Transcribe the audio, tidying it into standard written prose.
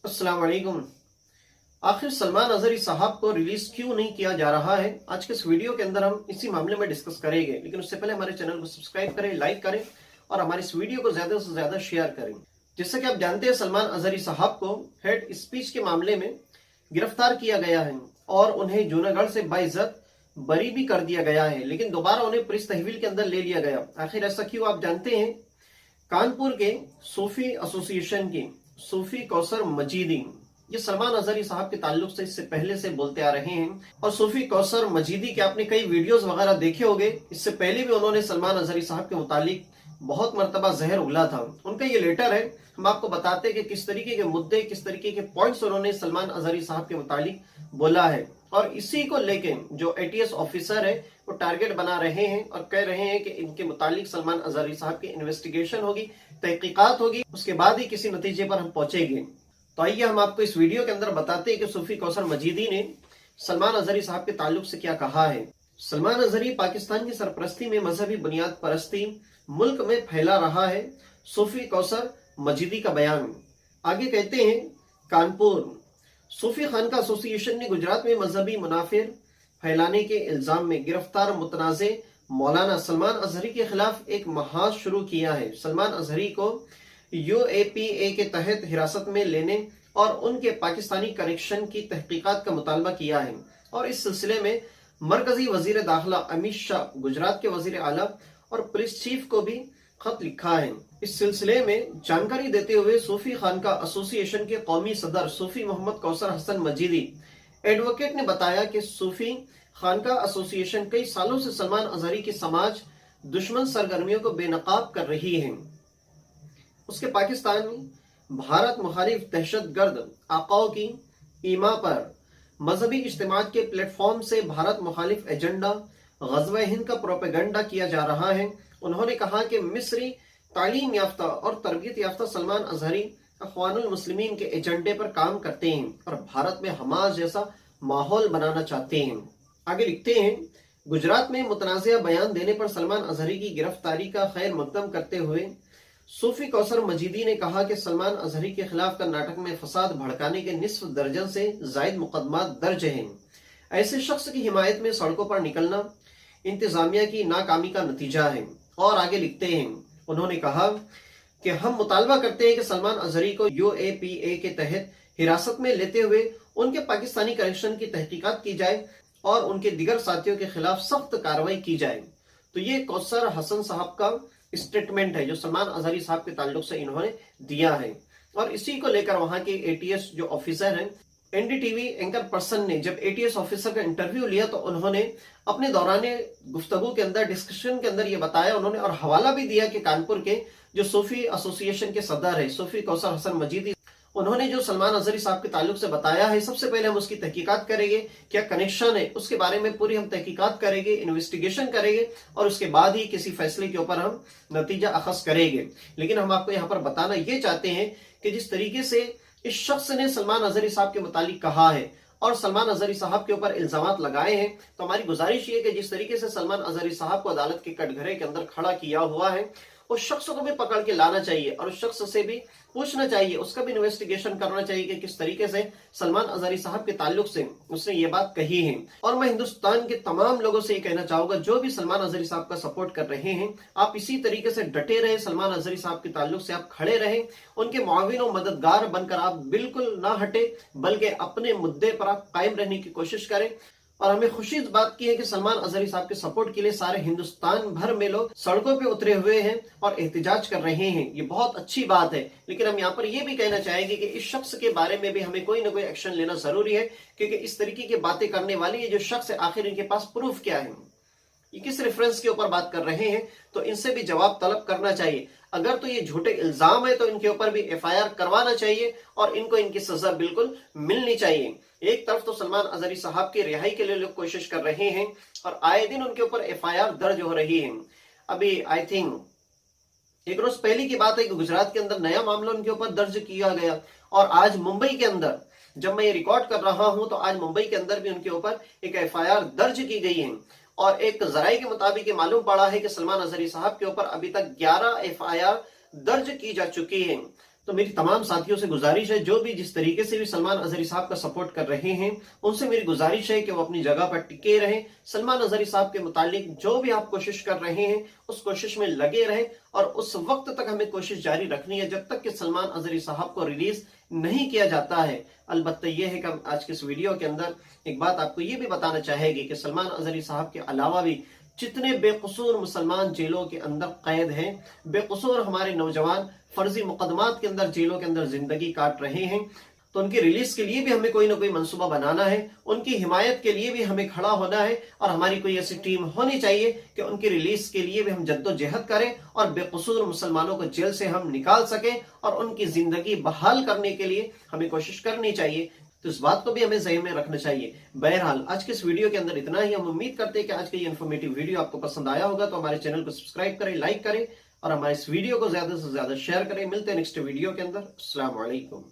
अस्सलाम वालेकुम। आखिर सलमान अजहरी साहब को रिलीज क्यों नहीं किया जा रहा है, आज के इस वीडियो के अंदर हम इसी मामले में डिस्कस करेंगे। लेकिन उससे पहले हमारे चैनल को सब्सक्राइब करें, लाइक करें और हमारे इस वीडियो को ज्यादा से ज्यादा शेयर करें। जैसा कि आप जानते हैं, सलमान अजहरी साहब को हेड स्पीच के मामले में गिरफ्तार किया गया है और उन्हें जूनागढ़ से बाइज्जत बरी भी कर दिया गया है, लेकिन दोबारा उन्हें पुलिस तहवील के अंदर ले लिया गया। आखिर ऐसा क्यों, आप जानते हैं। कानपुर के सूफी एसोसिएशन की सूफी कौसर मजीदी, ये सलमान अजहरी साहब के ताल्लुक से इससे पहले से बोलते आ रहे हैं और सूफी कौसर मजीदी के आपने कई वीडियोस वगैरह देखे होंगे। इससे पहले भी उन्होंने सलमान अजहरी साहब के मुतालिक बहुत मर्तबा जहर उगला था। उनका ये लेटर है, हम आपको बताते हैं कि किस तरीके के मुद्दे, किस तरीके के पॉइंट्स उन्होंने सलमान अजहरी साहब के मुतालिक बोला है। और इसी को लेके जो एटीएस ऑफिसर है वो टारगेट बना रहे हैं और कह रहे हैं कि इनके मुतालिक सलमान अजहरी साहब की इन्वेस्टिगेशन होगी, तहकीकात होगी, उसके बाद ही किसी नतीजे पर हम पहुंचेंगे। तो आइए हम आपको इस वीडियो के अंदर बताते हैं कि सूफी कौसर मजीदी ने सलमान अजहरी साहब के ताल्लुक से क्या कहा है। सलमान अजहरी पाकिस्तान की सरपरस्ती में मजहबी बुनियाद परस्ती मुल्क में फैला रहा है, सूफी कौसर मजीदी का बयान। आगे कहते हैं, कानपुर सूफी खानका एसोसिएशन ने गुजरात में मजहबी मुनाफिर फैलाने के इल्जाम में गिरफ्तार मुतनाज़े मौलाना सलमान अजहरी के खिलाफ एक महाज शुरू किया है। सलमान अजहरी को यूएपीए के तहत हिरासत में लेने और उनके पाकिस्तानी कनेक्शन की तहकीकात का मुतालबा किया है और इस सिलसिले में मरकजी वजीर दाखिला अमित शाह, गुजरात के वजीर आला और पुलिस चीफ को भी खत लिखा है। इस सिलसिले में जानकारी देते हुए सूफी खानका एसोसिएशन के कौमी सदर सूफी मोहम्मद कौसर हसन मजीदी एडवोकेट ने बताया कि सूफी खानका एसोसिएशन कई सालों से सलमान अजहरी की समाज दुश्मन सरगर्मियों को बेनकाब कर रही है। उसके पाकिस्तान में भारत मुखालिफ दहशतगर्द आकाओं की ईमा पर मजहबी इज्तिमात के प्लेटफॉर्म से भारत मुखालिफ एजेंडा ग़ज़वा हिंद का प्रोपेगेंडा किया जा रहा है। उन्होंने कहा कि मिस्री तालीम याफ्ता और तरबियत याफ्ता सलमान अजहरी अख़वानुल मुस्लिमीन के एजेंडे पर काम करते हैं और भारत में हमास जैसा माहौल बनाना चाहते हैं। आगे लिखते हैं, गुजरात में मुतनाज़िया बयान देने पर सलमान अजहरी की गिरफ्तारी का खैर मकदम करते हुए सूफी कौसर मजीदी ने कहा कि सलमान अजहरी के खिलाफ कर्नाटक में फसाद भड़काने के निस्फ दर्जन से जायद मुकदमा दर्ज हैं। ऐसे शख्स की हिमायत में सड़कों पर निकलना इंतजामिया की नाकामी का नतीजा है। और आगे लिखते हैं, उन्होंने कहा कि हम मुतालबा करते हैं कि सलमान अजहरी को यूएपीए के तहत हिरासत में लेते हुए उनके पाकिस्तानी कनेक्शन की तहकीकात की जाए और उनके दिगर साथियों के खिलाफ सख्त कार्रवाई की जाए। तो ये कौसर हसन साहब का स्टेटमेंट है जो सलमान अजहरी साहब के ताल्लुक से इन्होंने दिया है। और इसी को लेकर वहां के एटीएस जो ऑफिसर हैं, एनडीटीवी एंकर पर्सन ने जब एटीएस ऑफिसर का इंटरव्यू लिया तो उन्होंने अपने दौराने गुफ्तगू के अंदर, डिस्कशन के अंदर ये बताया उन्होंने और हवाला भी दिया कि कानपुर के जो सूफी एसोसिएशन के सदर है सूफी कौसर हसन मजीदी, उन्होंने जो सलमान अजहरी साहब के ताल्लुक से बताया है, सबसे पहले हम उसकी तहकीकात करेंगे, क्या कनेक्शन है उसके बारे में पूरी हम तहकीकात करेंगे, इन्वेस्टिगेशन करेंगे और उसके बाद ही किसी फैसले के ऊपर हम नतीजा अखज़ करेंगे। लेकिन हम आपको यहाँ पर बताना ये चाहते हैं कि जिस तरीके से इस शख्स ने सलमान अजहरी साहब के मुतालिक कहा है और सलमान अजहरी साहब के ऊपर इल्जामात लगाए हैं, तो हमारी गुजारिश ये कि जिस तरीके से सलमान अजहरी साहब को अदालत के कटघरे के अंदर खड़ा किया हुआ है, उस शख्स को भी पकड़ के लाना चाहिए और उस शख्स से भी पूछना चाहिए, उसका भी इन्वेस्टिगेशन करना चाहिए कि किस तरीके से सलमान अजहरी साहब के ताल्लुक से उसने ये बात कही है। और मैं हिंदुस्तान के तमाम लोगों से ये कहना चाहूंगा जो भी सलमान अजहरी साहब का सपोर्ट कर रहे हैं, आप इसी तरीके से डटे रहे, सलमान अजहरी साहब के ताल्लुक से आप खड़े रहे, उनके मुआविन और मददगार बनकर आप बिल्कुल ना हटे, बल्कि अपने मुद्दे पर आप कायम रहने की कोशिश करें। और हमें खुशी इस बात की है कि सलमान अजहरी साहब के सपोर्ट के लिए सारे हिंदुस्तान भर में लोग सड़कों पे उतरे हुए हैं और एहतजाज कर रहे हैं। ये बहुत अच्छी बात है। लेकिन हम यहाँ पर यह भी कहना चाहेंगे कि इस शख्स के बारे में भी हमें कोई ना कोई एक्शन लेना जरूरी है, क्योंकि इस तरीके की बातें करने वाली ये जो शख्स है, आखिर इनके पास प्रूफ क्या है, ये किस रेफरेंस के ऊपर बात कर रहे हैं, तो इनसे भी जवाब तलब करना चाहिए। अगर तो ये झूठे इल्जाम है तो इनके ऊपर भी एफआईआर करवाना चाहिए और इनको इनकी सजा बिल्कुल मिलनी चाहिए। एक तरफ तो सलमान अजहरी साहब की रिहाई के लिए लोग कोशिश कर रहे हैं और आए दिन उनके ऊपर एफआईआर दर्ज हो रही है। अभी आई थिंक एक रोज पहले की बात है कि गुजरात के अंदर नया मामला उनके ऊपर दर्ज किया गया और आज मुंबई के अंदर जब मैं ये रिकॉर्ड कर रहा हूं तो आज मुंबई के अंदर भी उनके ऊपर एक एफआईआर दर्ज की गई है। और एक जराये के मुताबिक मालूम पड़ा है कि सलमान अजहरी साहब के ऊपर अभी तक 11 एफआईआर दर्ज की जा चुकी है। तो मेरी तमाम साथियों से गुजारिश है, जो भी जिस तरीके से भी सलमान अजहरी साहब का सपोर्ट कर रहे हैं, उनसे मेरी गुजारिश है कि वो अपनी जगह पर टिके रहें। सलमान अजहरी साहब के मुतालिक जो भी आप कोशिश कर रहे हैं, उस कोशिश में लगे रहें और उस वक्त तक हमें कोशिश जारी रखनी है जब तक कि सलमान अजहरी साहब को रिलीज नहीं किया जाता है। अलबत्ता यह है कि हम आज के इस वीडियो के अंदर एक बात आपको यह भी बताना चाहेंगे कि सलमान अजहरी साहब के अलावा भी जितने बेकसूर मुसलमान जेलों के अंदर कैद हैं, बेकसूर हमारे नौजवान फर्जी मुकदमात के अंदर जेलों के अंदर जिंदगी काट रहे हैं, तो उनकी रिलीज के लिए भी हमें कोई ना कोई मंसूबा बनाना है, उनकी हिमायत के लिए भी हमें खड़ा होना है और हमारी कोई ऐसी टीम होनी चाहिए कि उनकी रिलीज के लिए भी हम जद्दोजहद करें और बेकसूर मुसलमानों को जेल से हम निकाल सकें और उनकी जिंदगी बहाल करने के लिए हमें कोशिश करनी चाहिए। तो इस बात को भी हमें ज़हन में रखना चाहिए। बहरहाल आज के इस वीडियो के अंदर इतना ही। हम उम्मीद करते हैं कि आज का ये इन्फॉर्मेटिव वीडियो आपको पसंद आया होगा, तो हमारे चैनल को सब्सक्राइब करें, लाइक करें और हमारे इस वीडियो को ज्यादा से ज्यादा शेयर करें। मिलते हैं नेक्स्ट वीडियो के अंदर। अस्सलाम वालेकुम।